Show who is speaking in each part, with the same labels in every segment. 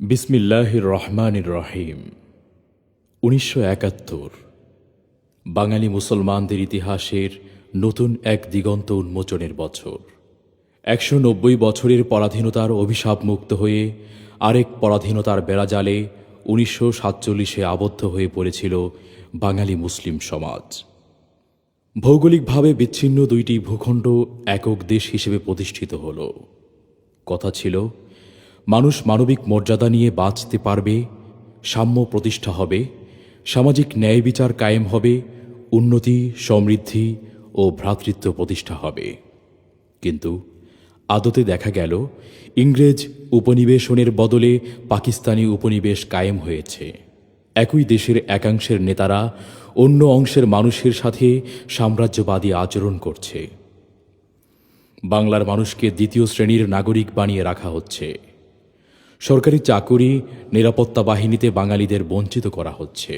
Speaker 1: বিসমিল্লাহির রহমানির রহিম। ১৯৭১ বাঙালি মুসলমানদের ইতিহাসের নতুন এক দিগন্ত উন্মোচনের বছর। ১৯০ বছরের পরাধীনতার অভিশাপ মুক্ত হয়ে আরেক পরাধীনতার বেড়াজালে ১৯৪৭ আবদ্ধ হয়ে পড়েছিল বাঙালি মুসলিম সমাজ। ভৌগোলিকভাবে বিচ্ছিন্ন দুইটি ভূখণ্ড একক দেশ হিসেবে প্রতিষ্ঠিত হল। কথা ছিল, মানুষ মানবিক মর্যাদা নিয়ে বাঁচতে পারবে, সাম্য প্রতিষ্ঠা হবে, সামাজিক ন্যায় বিচার কায়েম হবে, উন্নতি, সমৃদ্ধি ও ভ্রাতৃত্ব প্রতিষ্ঠা হবে। কিন্তু আদতে দেখা গেল ইংরেজ উপনিবেশনের বদলে পাকিস্তানি উপনিবেশ কায়েম হয়েছে। একই দেশের একাংশের নেতারা অন্য অংশের মানুষের সাথে সাম্রাজ্যবাদী আচরণ করছে। বাংলার মানুষকে দ্বিতীয় শ্রেণীর নাগরিক বানিয়ে রাখা হচ্ছে। সরকারি চাকুরি, নিরাপত্তা বাহিনীতে বাঙালিদের বঞ্চিত করা হচ্ছে।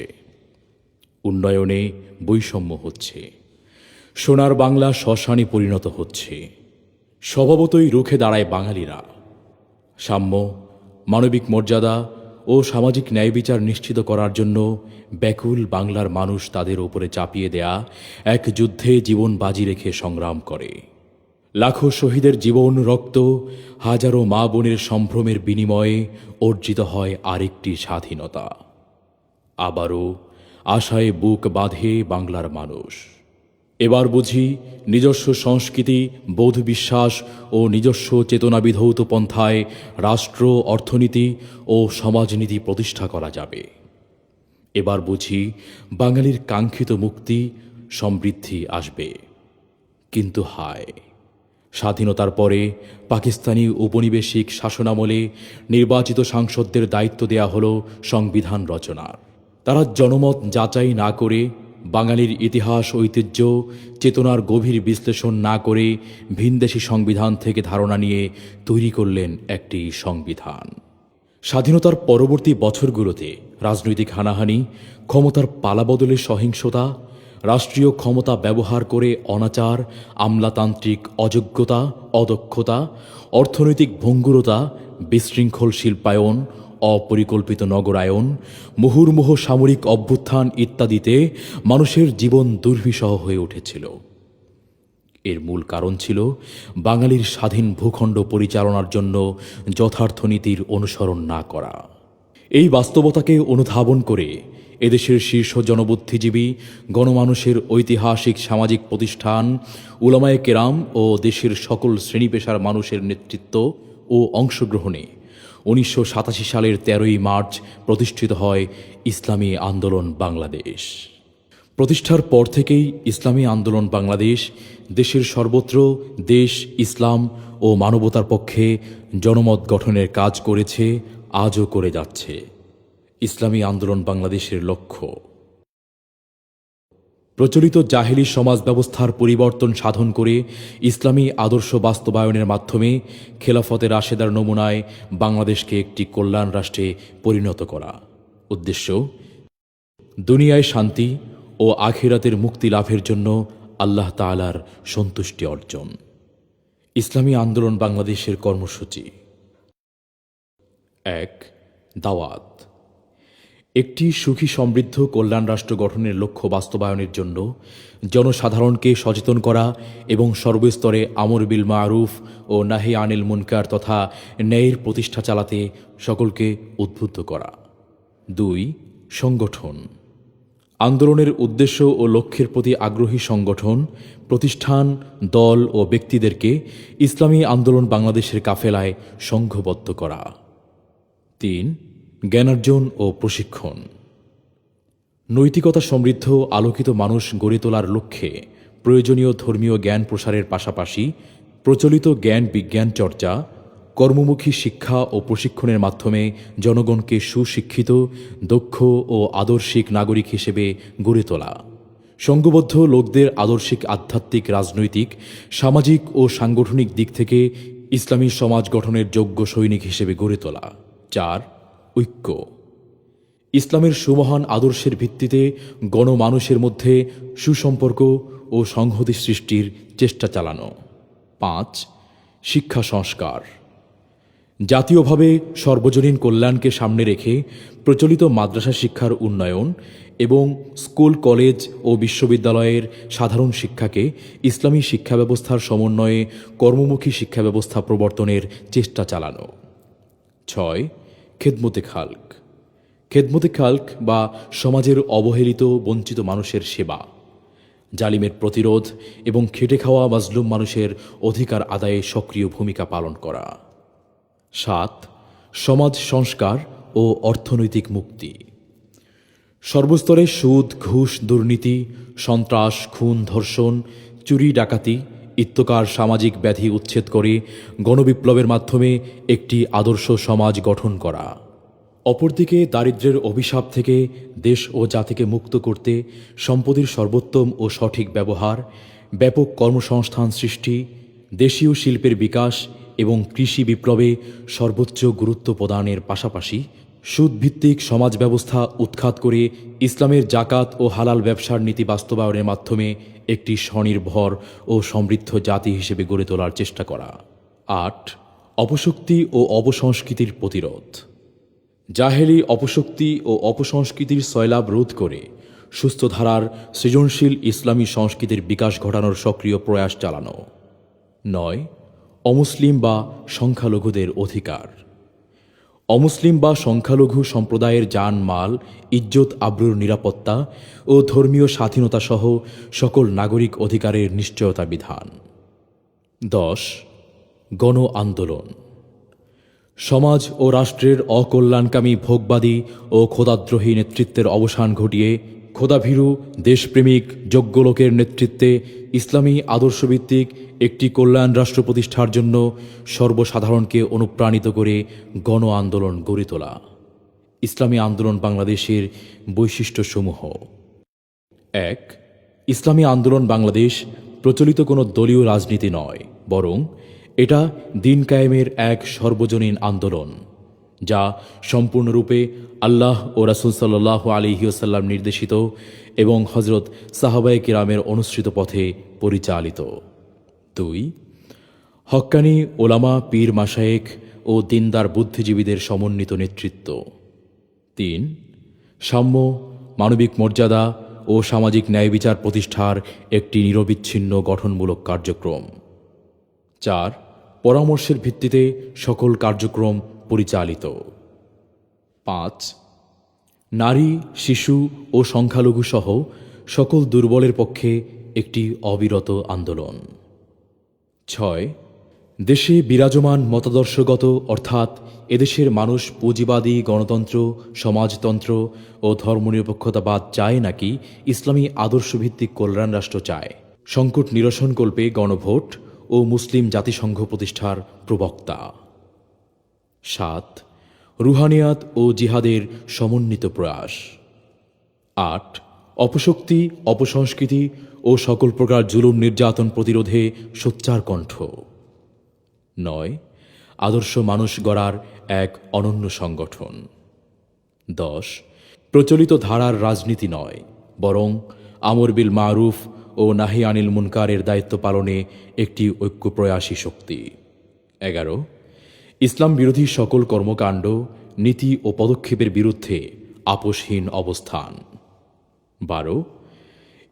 Speaker 1: উন্নয়নে বৈষম্য হচ্ছে। সোনার বাংলা শ্মশানে পরিণত হচ্ছে। স্বভাবতই রুখে দাঁড়ায় বাঙালিরা। সাম্য, মানবিক মর্যাদা ও সামাজিক ন্যায় বিচার নিশ্চিত করার জন্য ব্যাকুল বাংলার মানুষ তাদের ওপরে চাপিয়ে দেয়া এক যুদ্ধে জীবন বাজি রেখে সংগ্রাম করে। লাখো শহীদের জীবন, রক্ত, হাজারো মা বোনের সম্ভ্রমের বিনিময়ে অর্জিত হয় আরেকটি স্বাধীনতা। আবারও আশায় বুক বাঁধে বাংলার মানুষ। এবার বুঝি নিজস্ব সংস্কৃতি, বোধ, বিশ্বাস ও নিজস্ব চেতনাবিধৌত পন্থায় রাষ্ট্র, অর্থনীতি ও সমাজনীতি প্রতিষ্ঠা করা যাবে। এবার বুঝি বাঙালির কাঙ্ক্ষিত মুক্তি, সমৃদ্ধি আসবে। কিন্তু হায়, স্বাধীনতার পরে পাকিস্তানি উপনিবেশিক শাসনামলে নির্বাচিত সাংসদদের দায়িত্ব দেয়া হল সংবিধান রচনার। তারা জনমত যাচাই না করে, বাঙালির ইতিহাস, ঐতিহ্য, চেতনার গভীর বিশ্লেষণ না করে ভিনদেশি সংবিধান থেকে ধারণা নিয়ে তৈরি করলেন একটি সংবিধান। স্বাধীনতার পরবর্তী বছরগুলোতে রাজনৈতিক হানাহানি, ক্ষমতার পালাবদলের সহিংসতা, রাষ্ট্রীয় ক্ষমতা ব্যবহার করে অনাচার, আমলাতান্ত্রিক অযোগ্যতা, অদক্ষতা, অর্থনৈতিক ভঙ্গুরতা, বিশৃঙ্খল শিল্পায়ন, অপরিকল্পিত নগরায়ন, মুহুর্মুহু সামরিক অভ্যুত্থান ইত্যাদিতে মানুষের জীবন দুর্বিষহ হয়ে উঠেছিল। এর মূল কারণ ছিল বাঙালির স্বাধীন ভূখণ্ড পরিচালনার জন্য যথার্থ নীতির অনুসরণ না করা। এই বাস্তবতাকে অনুধাবন করে এদেশের শীর্ষ জনবুদ্ধিজীবী, গণমানুষের ঐতিহাসিক সামাজিক প্রতিষ্ঠান, উলামায়ে কেরাম ও দেশের সকল শ্রেণী পেশার মানুষের নেতৃত্ব ও অংশগ্রহণে ১৯৮৭ সালের ১৩ই মার্চ প্রতিষ্ঠিত হয় ইসলামী আন্দোলন বাংলাদেশ। প্রতিষ্ঠার পর থেকেই ইসলামী আন্দোলন বাংলাদেশ দেশের সর্বত্র দেশ, ইসলাম ও মানবতার পক্ষে জনমত গঠনের কাজ করেছে, আজও করে যাচ্ছে। ইসলামী আন্দোলন বাংলাদেশের লক্ষ্য প্রচলিত জাহেলি সমাজ ব্যবস্থার পরিবর্তন সাধন করে ইসলামী আদর্শ বাস্তবায়নের মাধ্যমে খেলাফতে রাশেদার নমুনায় বাংলাদেশকে একটি কল্যাণ রাষ্ট্রে পরিণত করা। উদ্দেশ্য, দুনিয়ায় শান্তি ও আখিরাতের মুক্তি লাভের জন্য আল্লাহ তাআলার সন্তুষ্টি অর্জন। ইসলামী আন্দোলন বাংলাদেশের কর্মসূচি: ১. দাওয়াত। একটি সুখী সমৃদ্ধ কল্যাণ রাষ্ট্র গঠনের লক্ষ্য বাস্তবায়নের জন্য জনসাধারণকে সচেতন করা এবং সর্বস্তরে আমর বিল মারুফ ও নাহি আনিল মুনকার তথা ন্যায়ের প্রতিষ্ঠা চালাতে সকলকে উদ্বুদ্ধ করা। ২. সংগঠন। আন্দোলনের উদ্দেশ্য ও লক্ষ্যের প্রতি আগ্রহী সংগঠন, প্রতিষ্ঠান, দল ও ব্যক্তিদেরকে ইসলামী আন্দোলন বাংলাদেশের কাফেলায় সংঘবদ্ধ করা। ৩. জ্ঞানার্জন ও প্রশিক্ষণ। নৈতিকতা সমৃদ্ধ আলোকিত মানুষ গড়ে তোলার লক্ষ্যে প্রয়োজনীয় ধর্মীয় জ্ঞান প্রসারের পাশাপাশি প্রচলিত জ্ঞান বিজ্ঞান চর্চা, কর্মমুখী শিক্ষা ও প্রশিক্ষণের মাধ্যমে জনগণকে সুশিক্ষিত, দক্ষ ও আদর্শিক নাগরিক হিসেবে গড়ে তোলা। সংঘবদ্ধ লোকদের আদর্শিক, আধ্যাত্মিক, রাজনৈতিক, সামাজিক ও সাংগঠনিক দিক থেকে ইসলামী সমাজ গঠনের যোগ্য সৈনিক হিসেবে গড়ে তোলা। ৪. ঐক্য। ইসলামের সুমহান আদর্শের ভিত্তিতে গণমানুষের মধ্যে সুসম্পর্ক ও সংহতি সৃষ্টির চেষ্টা চালানো। ৫. শিক্ষা সংস্কার। জাতীয়ভাবে সর্বজনীন কল্যাণকে সামনে রেখে প্রচলিত মাদ্রাসা শিক্ষার উন্নয়ন এবং স্কুল কলেজ ও বিশ্ববিদ্যালয়ের সাধারণ শিক্ষাকে ইসলামী শিক্ষা ব্যবস্থার সমন্বয়ে কর্মমুখী শিক্ষা ব্যবস্থা প্রবর্তনের চেষ্টা চালানো। 6. খেদমতে খালক। খেদমতে খালক বা সমাজের অবহেলিত বঞ্চিত মানুষের সেবা, জালিমের প্রতিরোধ এবং খেটে খাওয়া মাজলুম মানুষের অধিকার আদায়ে সক্রিয় ভূমিকা পালন করা। 7. সমাজ সংস্কার ও অর্থনৈতিক মুক্তি। সর্বস্তরে সুদ, ঘুষ, দুর্নীতি, সন্ত্রাস, খুন, ধর্ষণ, চুরি, ডাকাতি ইত্যকার সামাজিক ব্যাধি উচ্ছেদ করে গণবিপ্লবের মাধ্যমে একটি আদর্শ সমাজ গঠন করা। অপরদিকে দারিদ্র্যের অভিশাপ থেকে দেশ ও জাতিকে মুক্ত করতে সম্পদের সর্বোত্তম ও সঠিক ব্যবহার, ব্যাপক কর্মসংস্থান সৃষ্টি, দেশীয় শিল্পের বিকাশ এবং কৃষি বিপ্লবে সর্বোচ্চ গুরুত্ব প্রদানের পাশাপাশি সুদভিত্তিক সমাজ ব্যবস্থা উৎখাত করে ইসলামের জাকাত ও হালাল ব্যবসার নীতি বাস্তবায়নের মাধ্যমে একটি স্বনির্ভর ও সমৃদ্ধ জাতি হিসেবে গড়ে তোলার চেষ্টা করা। 8. অপশক্তি ও অপসংস্কৃতির প্রতিরোধ। জাহেলি অপশক্তি ও অপসংস্কৃতির সয়লাভ রোধ করে সুস্থ ধারার সৃজনশীল ইসলামী সংস্কৃতির বিকাশ ঘটানোর সক্রিয় প্রয়াস চালানো। 9. অমুসলিম বা সংখ্যালঘুদের অধিকার। অমুসলিম বা সংখ্যালঘু সম্প্রদায়ের জান মাল, ইজ্জত আবরুর নিরাপত্তা ও ধর্মীয় স্বাধীনতা সহ সকল নাগরিক অধিকারের নিশ্চয়তা বিধান। 10. গণ আন্দোলন। সমাজ ও রাষ্ট্রের অকল্যাণকামী ভোগবাদী ও খোদাদ্রোহী নেতৃত্বের অবসান ঘটিয়ে খোদাভীরু দেশপ্রেমিক যোগ্য লোকের নেতৃত্বে ইসলামী আদর্শভিত্তিক একটি কল্যাণ রাষ্ট্র প্রতিষ্ঠার জন্য সর্বসাধারণকে অনুপ্রাণিত করে গণ আন্দোলন গড়ে তোলা। ইসলামী আন্দোলন বাংলাদেশের বৈশিষ্ট্যসমূহ। 1. ইসলামী আন্দোলন বাংলাদেশ প্রচলিত কোনো দলীয় রাজনীতি নয়, বরং এটা দিন কায়েমের এক সর্বজনীন আন্দোলন, যা সম্পূর্ণরূপে আল্লাহ ও রাসূল সাল্লাল্লাহু আলাইহি ওয়াসাল্লাম নির্দেশিত এবং হযরত সাহাবায়ে কিরামের অনুসৃত পথে পরিচালিত। 2. হক্কানি ওলামা, পীর, মাশায়েখ ও দিনদার বুদ্ধিজীবীদের সমন্বিত নেতৃত্ব। 3. সাম্য, মানবিক মর্যাদা ও সামাজিক ন্যায় বিচার প্রতিষ্ঠার একটি নিরবিচ্ছিন্ন গঠনমূলক কার্যক্রম। 4. পরামর্শের ভিত্তিতে সকল কার্যক্রম পরিচালিত। 5. নারী, শিশু ও সংখ্যালঘু সহ সকল দুর্বলের পক্ষে একটি অবিরত আন্দোলন। 6. দেশে বিরাজমান মতাদর্শগত অর্থাৎ এদেশের মানুষ পুঁজিবাদী গণতন্ত্র, সমাজতন্ত্র ও ধর্মনিরপেক্ষতাবাদ চায় নাকি ইসলামী আদর্শভিত্তিক কল্যাণ রাষ্ট্র চায়, সংকট নিরসনকল্পে গণভোট ও মুসলিম জাতিসংঘ প্রতিষ্ঠার প্রবক্তা। 7. রুহানিয়াত ও জিহাদের সমন্বিত প্রয়াস। 8. অপশক্তি, অপসংস্কৃতি ও সকল প্রকার জুলুম নির্যাতন প্রতিরোধে সোচ্চার কণ্ঠ। 9. আদর্শ মানুষ গড়ার এক অনন্য সংগঠন। 10. প্রচলিত ধারার রাজনীতি নয়, বরং আমর বিল মারুফ ও নাহি আনিল মুনকারের দায়িত্ব পালনে একটি ঐক্যপ্রয়াসী শক্তি। 11. ইসলাম বিরোধী সকল কর্মকাণ্ড, নীতি ও পদক্ষেপের বিরুদ্ধে আপোষহীন অবস্থান। 12.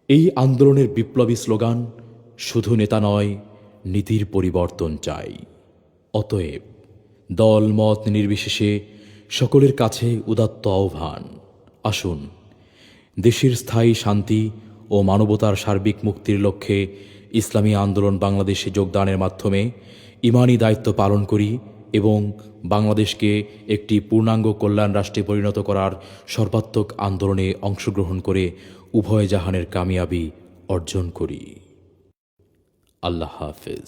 Speaker 1: এই আন্দোলনের বিপ্লবী স্লোগান, শুধু নেতা নয়, নীতির পরিবর্তন চাই। অতএব দল মত নির্বিশেষে সকলের কাছে উদাত্ত আহ্বান, আসুন দেশের স্থায়ী শান্তি ও মানবতার সার্বিক মুক্তির লক্ষ্যে ইসলামী আন্দোলন বাংলাদেশে যোগদানের মাধ্যমে ঈমানী দায়িত্ব পালন করি এবং বাংলাদেশকে একটি পূর্ণাঙ্গ কল্যাণ রাষ্ট্রে পরিণত করার সর্বাত্মক আন্দোলনে অংশগ্রহণ করে উভয় জাহানের কামিয়াবি অর্জন করি। আল্লাহ হাফেজ।